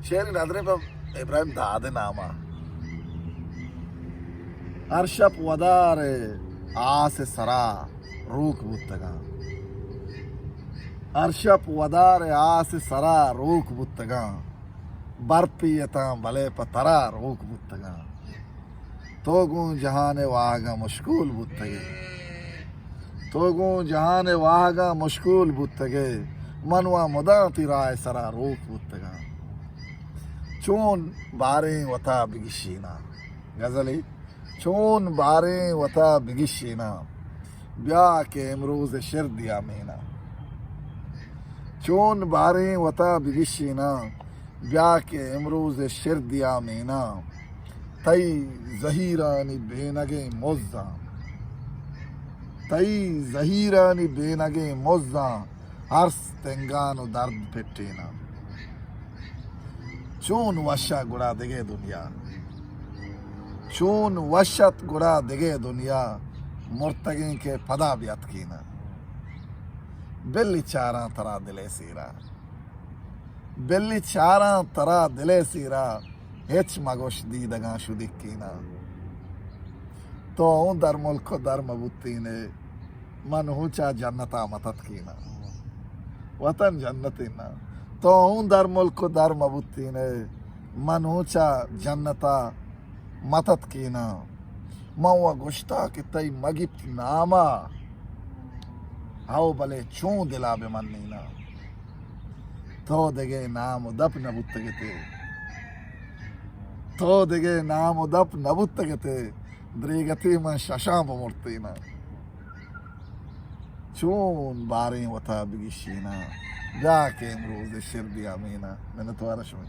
शेरी नदरे पर इब्राहिम दादे नामा अर्शप वदारे आसे सरा रूख बुत्तगा अर्शप वदारे आसे सरा रूख बुत्तगा बर्पियता भले पतरा रूख बुत्तगा तोगू जहाने वागा मुश्कुल बुत्तगे तोगू जहाने वागा मुश्कुल बुत्तगे मनवा मुदा तिराय सरा रूख बुत्तगा चून बारे वता बिगिशीना गजली चून बारे वता बिगिशीना ब्या के इमरूज शिर दिया मीना चून बारे वता बिगिशीना ब्या के इमरूज शिर दिया मीना तई जहीरानी बेनगे मोज़्ज़ा तई जहीरानी बेनगे मोज़्ज़ा हर्स तेंगानो दर्द पेटीना चून वशा गुड़ा दिगे दुनिया चून वशत गुड़ा दिगे दुनिया मुर्तगी के पदा ब्यात कीना बिल्ली चारा तरा दिले सीरा बिल्ली चारा तरा दिले सीरा हेच मगोश दीदगा शुदिक कीना तो दर मुल्क दर मबुत्ती ने मन हुचा जन्नता मतत कीना वतन जन्नती ना तो दर मुल्क दर मबुत्ती ने मन हुचा जन्नता मतत कीना मवा गुश्ता कि तई मगित नामा आओ भले चूं दिला बे मन नीना तो देगे नाम दप नबुत्तगते तो देगे नाम दप नबुत्तगते द्रीगति में शशांब मूर्तिना चून बारें वता बिगिशीना जाके इमरूज शिर दिया मीना मैंने तो आरश में